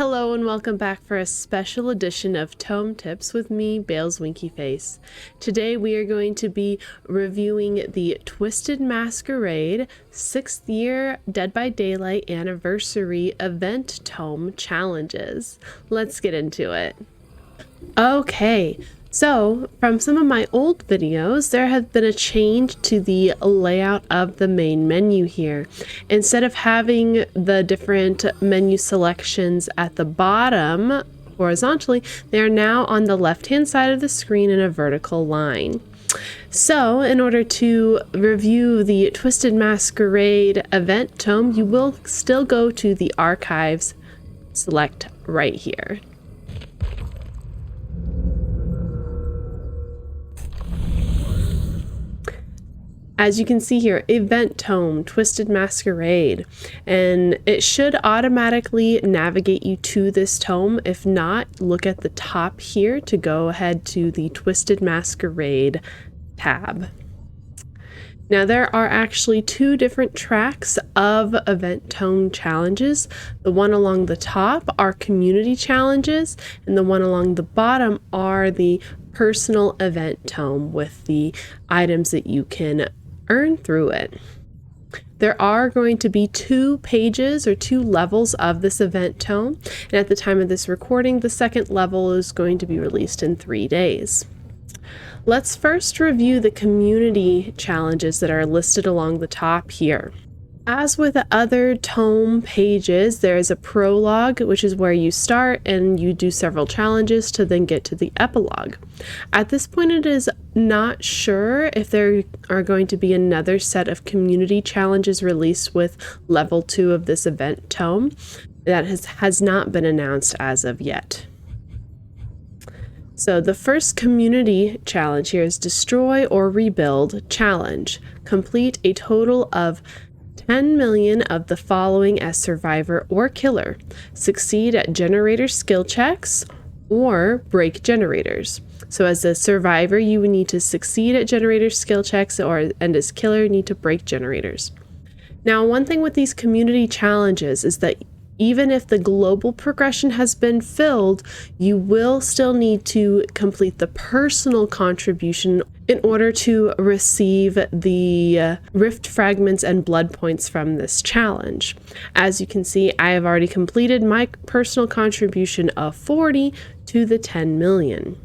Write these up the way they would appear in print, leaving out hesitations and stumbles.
Hello and welcome back for a special edition of Tome Tips with me, Bale's Winky Face. Today we are going to be reviewing the Twisted Masquerade 6th year Dead by Daylight anniversary event tome challenges. Let's get into it. Okay, so from some of my old videos, there has been a change to the layout of the main menu here. Instead of having the different menu selections at the bottom horizontally, they are now on the left-hand side of the screen in a vertical line. So in order to review the Twisted Masquerade event tome, you will still go to the archives, select right here. As you can see here, Event Tome, Twisted Masquerade, and it should automatically navigate you to this tome. If not, look at the top here to go ahead to the Twisted Masquerade tab. Now there are actually two different tracks of Event Tome challenges. The one along the top are community challenges, and the one along the bottom are the personal event tome with the items that you can earn through it. There are going to be 2 pages or 2 levels of this event tome, and at the time of this recording, the second level is going to be released in 3 days. Let's first review the community challenges that are listed along the top here. As with the other tome pages, there is a prologue, which is where you start and you do several challenges to then get to the epilogue. At this point, it is not sure if there are going to be another set of community challenges released with level 2 of this event tome. That has not been announced as of yet. So the first community challenge here is Destroy or Rebuild Challenge. Complete a total of 10 million of the following as survivor or killer. Succeed at generator skill checks or break generators. So as a survivor, you would need to succeed at generator skill checks, and as killer, you need to break generators. Now, one thing with these community challenges is that even if the global progression has been filled, you will still need to complete the personal contribution in order to receive the rift fragments and blood points from this challenge. As you can see, I have already completed my personal contribution of 40 to the 10 million.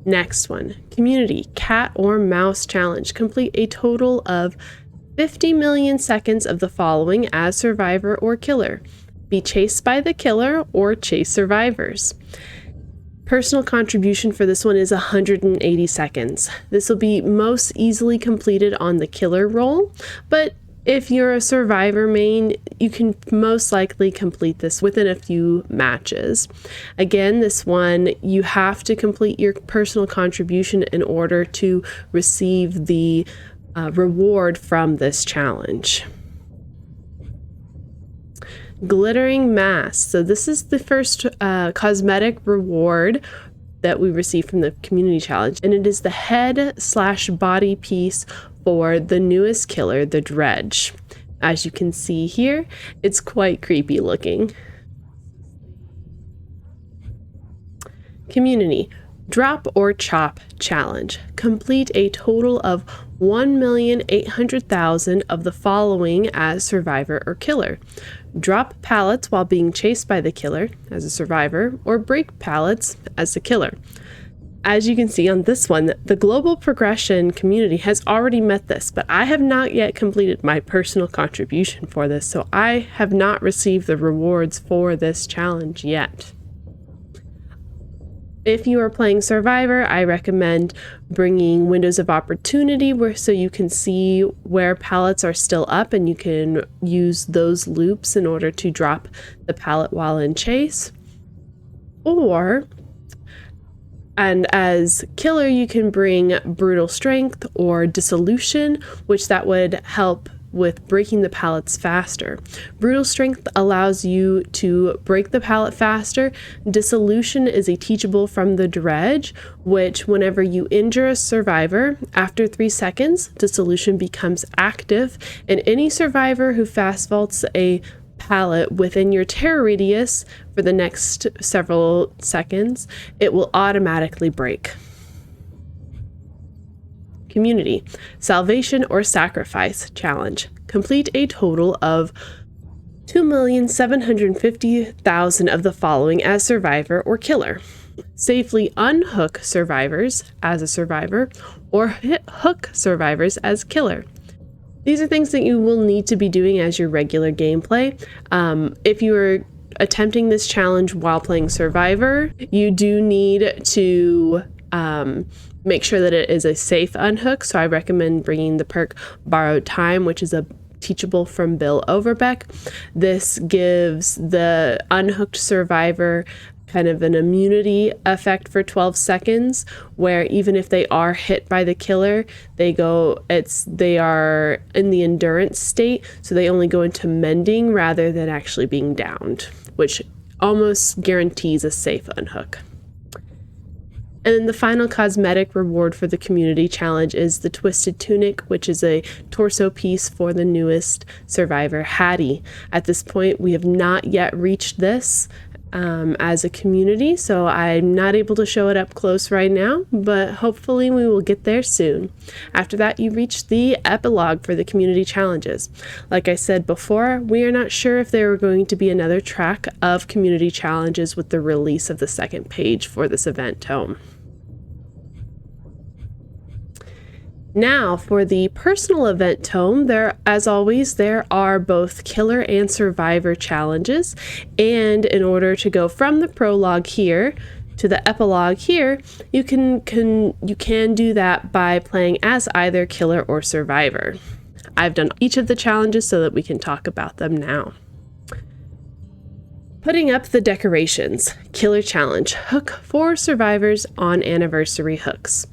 Next one, Community Cat or Mouse Challenge. Complete a total of 50 million seconds of the following as survivor or killer. Be chased by the killer or chase survivors. Personal contribution for this one is 180 seconds. This will be most easily completed on the killer role, but if you're a survivor main, you can most likely complete this within a few matches. Again, this one, you have to complete your personal contribution in order to receive the reward from this challenge. Glittering Mask. So this is the first cosmetic reward that we received from the community challenge, and it is the head/body piece for the newest killer, the Dredge. As you can see here, it's quite creepy looking. Community Drop or Chop Challenge. Complete a total of 1,800,000 of the following as survivor or killer. Drop pallets while being chased by the killer as a survivor, or break pallets as the killer. As you can see on this one, the global progression community has already met this, but I have not yet completed my personal contribution for this, so I have not received the rewards for this challenge yet. If you are playing Survivor, I recommend bringing Windows of Opportunity so you can see where pallets are still up and you can use those loops in order to drop the pallet while in chase. And as killer, you can bring Brutal Strength or Dissolution, which that would help with breaking the pallets faster. Brutal Strength allows you to break the pallet faster. Dissolution is a teachable from the Dredge, which whenever you injure a survivor, after 3 seconds, Dissolution becomes active, and any survivor who fast vaults a pallet within your terror radius for the next several seconds, it will automatically break. Community, Salvation or Sacrifice Challenge. Complete a total of 2,750,000 of the following as survivor or killer. Safely unhook survivors as a survivor, or hook survivors as killer. These are things that you will need to be doing as your regular gameplay. If you are attempting this challenge while playing Survivor, you do need to make sure that it is a safe unhook. So I recommend bringing the perk Borrowed Time, which is a teachable from Bill Overbeck. This gives the unhooked survivor kind of an immunity effect for 12 seconds, where even if they are hit by the killer, they are in the endurance state, so they only go into mending rather than actually being downed, which almost guarantees a safe unhook. And then the final cosmetic reward for the community challenge is the Twisted Tunic, which is a torso piece for the newest survivor, Hattie. At this point, we have not yet reached this as a community, so I'm not able to show it up close right now, but hopefully we will get there soon. After that, you reach the epilogue for the community challenges. Like I said before, we are not sure if there are going to be another track of community challenges with the release of the second page for this event tome. Now, for the personal event tome, as always, there are both killer and survivor challenges. And in order to go from the prologue here to the epilogue here, you can do that by playing as either killer or survivor. I've done each of the challenges so that we can talk about them now. Putting up the decorations. Killer challenge. Hook 4 survivors on anniversary hooks.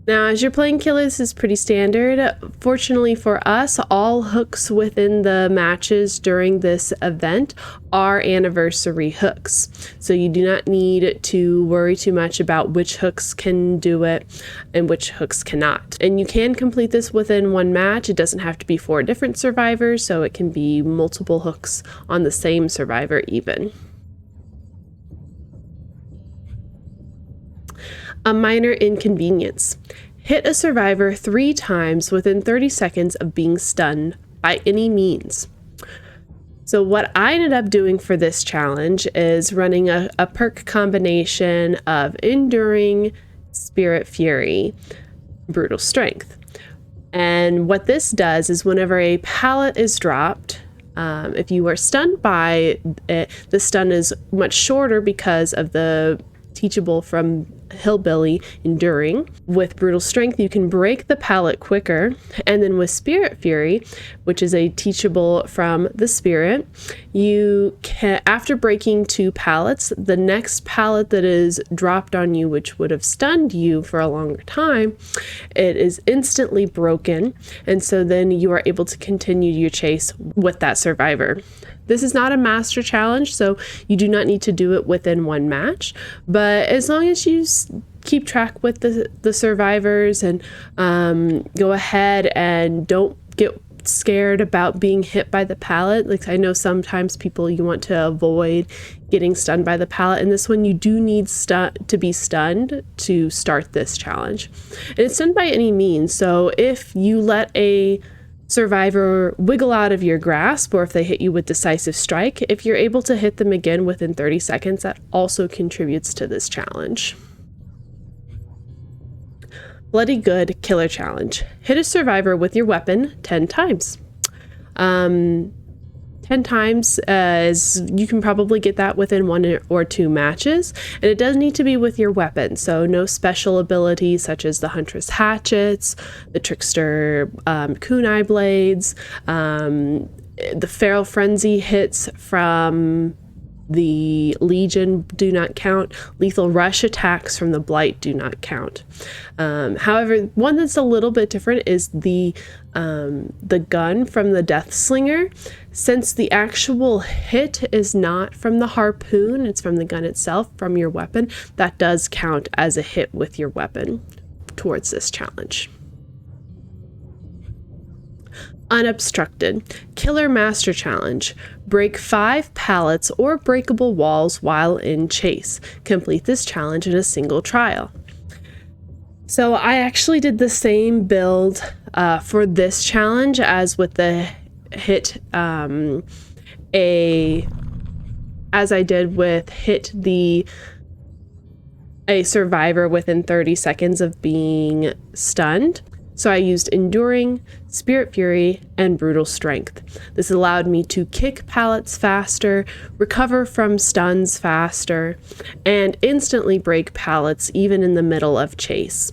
Now, as you're playing killer, this is pretty standard. Fortunately for us, all hooks within the matches during this event are anniversary hooks. So you do not need to worry too much about which hooks can do it and which hooks cannot. And you can complete this within one match. It doesn't have to be 4 different survivors, so it can be multiple hooks on the same survivor even. A minor inconvenience. Hit a survivor 3 times within 30 seconds of being stunned by any means. So what I ended up doing for this challenge is running a perk combination of Enduring, Spirit Fury, Brutal Strength. And what this does is whenever a pallet is dropped, if you are stunned by it, the stun is much shorter because of the teachable from Hillbilly Enduring. With Brutal Strength, you can break the pallet quicker, and then with Spirit Fury, which is a teachable from the Spirit, you can, after breaking 2 pallets, the next pallet that is dropped on you, which would have stunned you for a longer time, it is instantly broken, and so then you are able to continue your chase with that survivor. This is not a master challenge, so you do not need to do it within one match, but as long as you keep track with the survivors and go ahead and don't get scared about being hit by the pallet. Like, I know sometimes you want to avoid getting stunned by the pallet. In this one, you do need to be stunned to start this challenge. And it's stunned by any means, so if you let a survivor wiggle out of your grasp, or if they hit you with Decisive Strike, if you're able to hit them again within 30 seconds, that also contributes to this challenge. Bloody Good Killer Challenge. Hit a survivor with your weapon 10 times. 10 times, as you can probably get that within 1 or 2 matches, and it does need to be with your weapon, so no special abilities such as the Huntress Hatchets, the Trickster Kunai Blades, the Feral Frenzy hits from the Legion do not count. Lethal Rush attacks from the Blight do not count. However, one that's a little bit different is the gun from the Death Slinger. Since the actual hit is not from the harpoon, it's from the gun itself, from your weapon, that does count as a hit with your weapon towards this challenge. Unobstructed. Killer Master Challenge. Break 5 pallets or breakable walls while in chase. Complete this challenge in a single trial. So I actually did the same build for this challenge as with the hit as I did with a survivor within 30 seconds of being stunned. So I used Enduring, Spirit Fury, and Brutal Strength. This allowed me to kick pallets faster, recover from stuns faster, and instantly break pallets even in the middle of chase.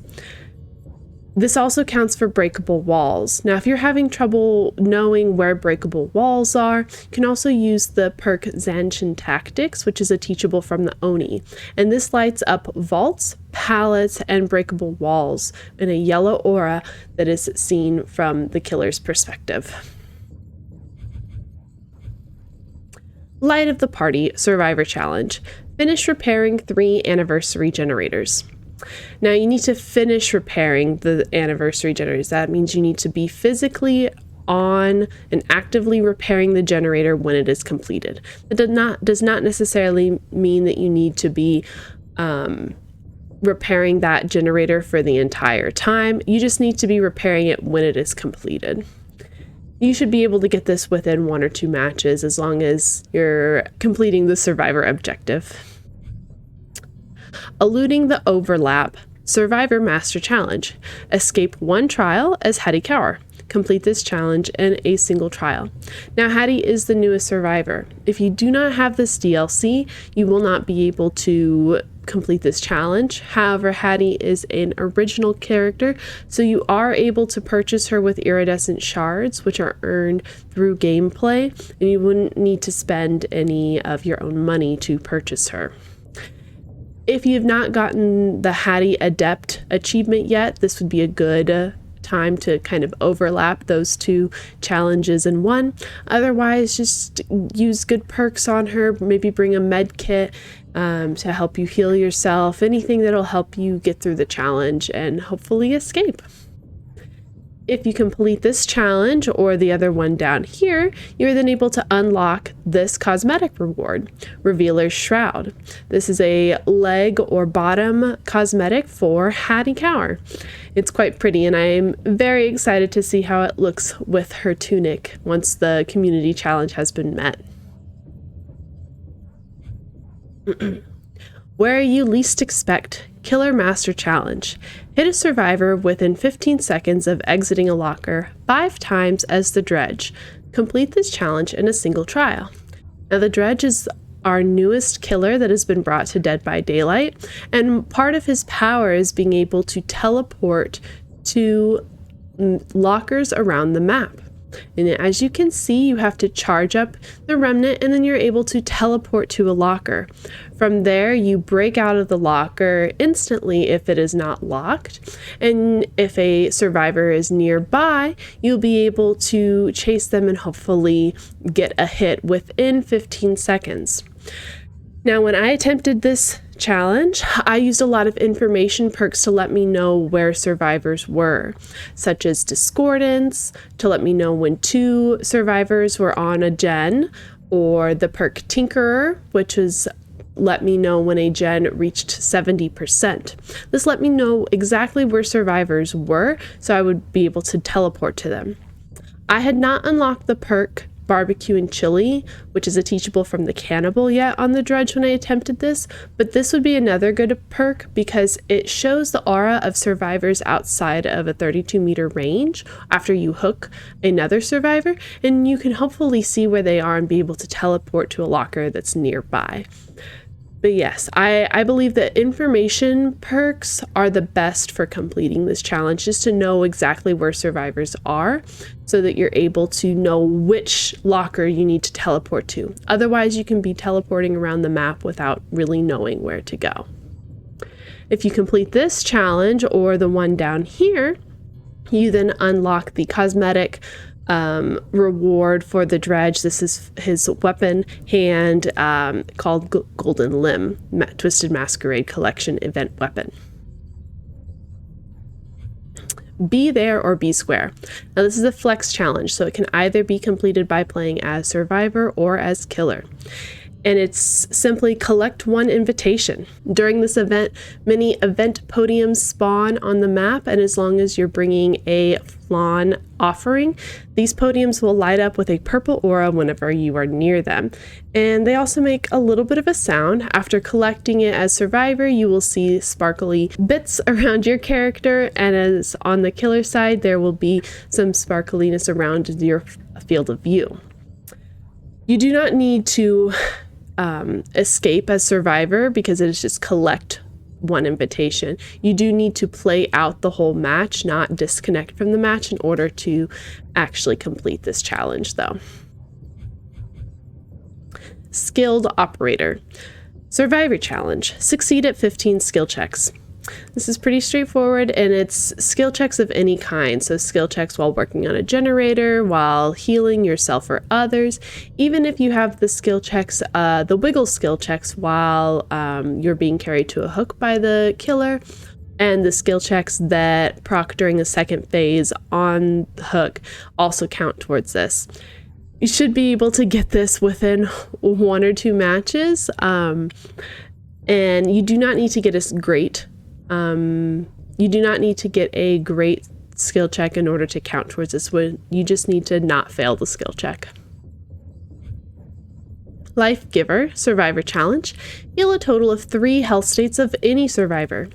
This also counts for breakable walls. Now, if you're having trouble knowing where breakable walls are, you can also use the perk Zanshin Tactics, which is a teachable from the Oni. And this lights up vaults, pallets, and breakable walls in a yellow aura that is seen from the killer's perspective. Light of the Party Survivor Challenge. Finish repairing 3 anniversary generators. Now you need to finish repairing the anniversary generators. That means you need to be physically on and actively repairing the generator when it is completed. It does not necessarily mean that you need to be repairing that generator for the entire time. You just need to be repairing it when it is completed. You should be able to get this within 1 or 2 matches as long as you're completing the survivor objective. Eluding the Overlap Survivor Master Challenge. Escape 1 trial as Hattie Cower. Complete this challenge in a single trial. Now, Hattie is the newest survivor. If you do not have this DLC, you will not be able to complete this challenge. However, Hattie is an original character, so you are able to purchase her with iridescent shards, which are earned through gameplay, and you wouldn't need to spend any of your own money to purchase her. If you have not gotten the Hattie Adept achievement yet, this would be a good time to kind of overlap those 2 challenges in one. Otherwise, just use good perks on her, maybe bring a med kit to help you heal yourself, anything that'll help you get through the challenge and hopefully escape. If you complete this challenge or the other one down here, you're then able to unlock this cosmetic reward, Revealer's Shroud. This is a leg or bottom cosmetic for Hattie Cower. It's quite pretty, and I'm very excited to see how it looks with her tunic once the community challenge has been met. Where you least expect Killer Master Challenge. Hit a survivor within 15 seconds of exiting a locker 5 times as the Dredge. Complete this challenge in a single trial. Now, the Dredge is our newest killer that has been brought to Dead by Daylight, and part of his power is being able to teleport to lockers around the map. And as you can see, you have to charge up the remnant and then you're able to teleport to a locker. From there, you break out of the locker instantly if it is not locked. And if a survivor is nearby, you'll be able to chase them and hopefully get a hit within 15 seconds. Now, when I attempted this challenge, I used a lot of information perks to let me know where survivors were, such as Discordance, to let me know when 2 survivors were on a gen, or the perk Tinkerer, which is let me know when a gen reached 70%. This let me know exactly where survivors were, so I would be able to teleport to them. I had not unlocked the perk Barbecue and Chili, which is a teachable from the Cannibal yet on the Dredge when I attempted this, but this would be another good perk because it shows the aura of survivors outside of a 32-meter range after you hook another survivor, and you can hopefully see where they are and be able to teleport to a locker that's nearby. But yes, I believe that information perks are the best for completing this challenge, just to know exactly where survivors are so that you're able to know which locker you need to teleport to. Otherwise, you can be teleporting around the map without really knowing where to go. If you complete this challenge or the one down here, you then unlock the cosmetic reward for the Dredge. This is his weapon hand called Golden Limb, Twisted Masquerade Collection Event Weapon. Be there or be square. Now this is a flex challenge, so it can either be completed by playing as survivor or as killer. And it's simply collect one invitation. During this event, many event podiums spawn on the map, and as long as you're bringing a flan offering, these podiums will light up with a purple aura whenever you are near them. And they also make a little bit of a sound. After collecting it as survivor, you will see sparkly bits around your character, and as on the killer side, there will be some sparkliness around your field of view. You do not need to escape as survivor because it is just collect one invitation. You do need to play out the whole match, not disconnect from the match in order to actually complete this challenge though. Skilled operator. Survivor challenge. Succeed at 15 skill checks. This is pretty straightforward, and it's skill checks of any kind. So skill checks while working on a generator, while healing yourself or others. Even if you have the skill checks, the wiggle skill checks while you're being carried to a hook by the killer, and the skill checks that proc during a second phase on the hook also count towards this. You should be able to get this within 1 or 2 matches, and you do not need to get a great skill check in order to count towards this one. You just need to not fail the skill check. Life Giver Survivor Challenge. Heal a total of 3 health states of any survivor.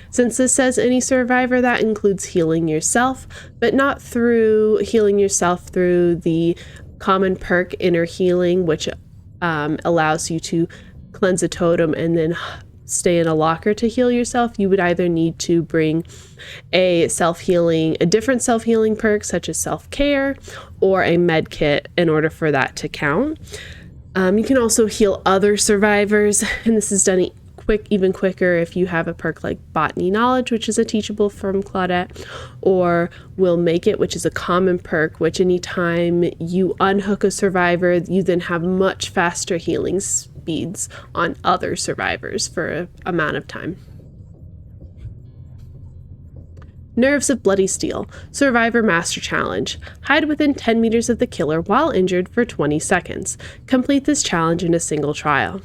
Since this says any survivor, that includes healing yourself, but not through healing yourself through the common perk Inner Healing, which allows you to cleanse a totem and then stay in a locker to heal yourself. You would either need to bring a different self-healing perk such as self-care or a med kit in order for that to count. You can also heal other survivors, and this is done even quicker if you have a perk like Botany Knowledge, which is a teachable from Claudette, or Will Make It, which is a common perk, which anytime you unhook a survivor, you then have much faster healing speeds on other survivors for an amount of time. Nerves of Bloody Steel Survivor Master Challenge. Hide within 10 meters of the killer while injured for 20 seconds. Complete this challenge in a single trial.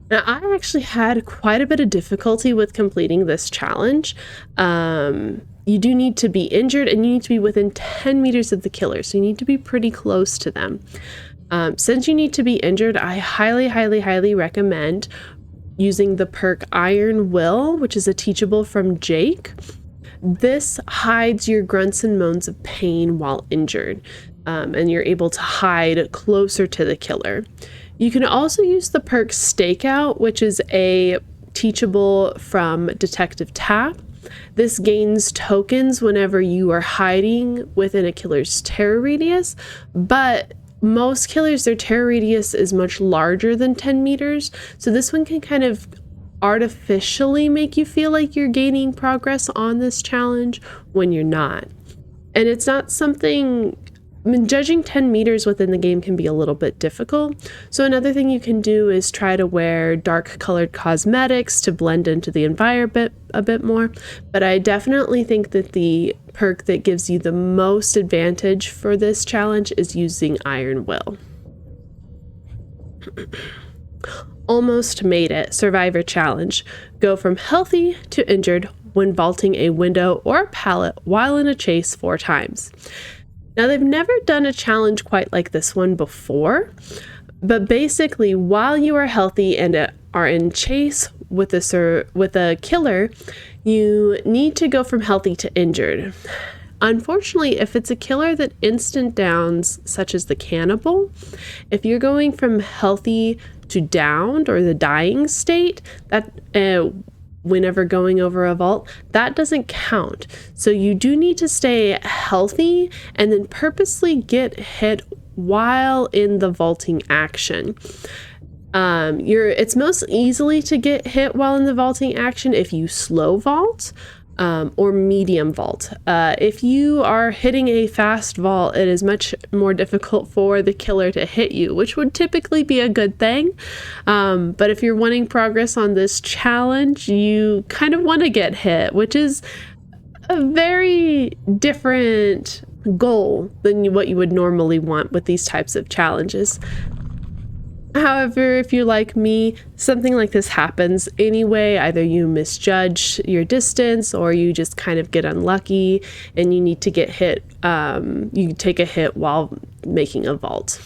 Now, I actually had quite a bit of difficulty with completing this challenge. You do need to be injured, and you need to be within 10 meters of the killer, so you need to be pretty close to them. Since you need to be injured, I highly recommend using the perk Iron Will, which is a teachable from Jake. This hides your grunts and moans of pain while injured, and you're able to hide closer to the killer. You can also use the perk Stakeout, which is a teachable from Detective Tap. This gains tokens whenever you are hiding within a killer's terror radius, but most killers, their terror radius is much larger than 10 meters, so this one can kind of artificially make you feel like you're gaining progress on this challenge when you're not. And it's not something... judging 10 meters within the game can be a little bit difficult. So another thing you can do is try to wear dark colored cosmetics to blend into the environment a bit more. But I definitely think that the perk that gives you the most advantage for this challenge is using Iron Will. Almost Made It Survivor Challenge. Go from healthy to injured when vaulting a window or a pallet while in a chase 4 times. Now, they've never done a challenge quite like this one before, but basically, while you are healthy and are in chase with a killer, you need to go from healthy to injured. Unfortunately, if it's a killer that instant downs, such as the cannibal, if you're going from healthy to downed or the dying state, that whenever going over a vault, that doesn't count. So you do need to stay healthy and then purposely get hit while in the vaulting action. It's most easily to get hit while in the vaulting action if you slow vault or medium vault. If you are hitting a fast vault, it is much more difficult for the killer to hit you, which would typically be a good thing. But if you're wanting progress on this challenge, you kind of want to get hit, which is a very different goal than what you would normally want with these types of challenges. However, if you're like me, something like this happens anyway. Either you misjudge your distance or you just kind of get unlucky and you need to get hit. You take a hit while making a vault.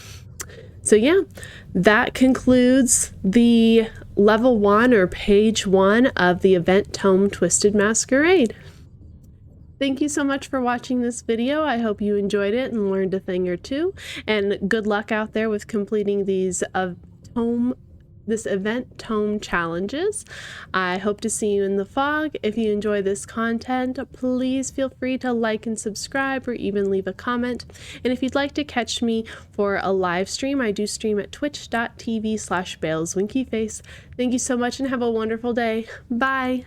So yeah, that concludes the level 1 or page 1 of the event Tome Twisted Masquerade. Thank you so much for watching this video. I hope you enjoyed it and learned a thing or two. And good luck out there with completing these event tome challenges. I hope to see you in the fog. If you enjoy this content, please feel free to like and subscribe or even leave a comment. And if you'd like to catch me for a live stream, I do stream at twitch.tv/BalesWinkyface. Thank you so much and have a wonderful day. Bye.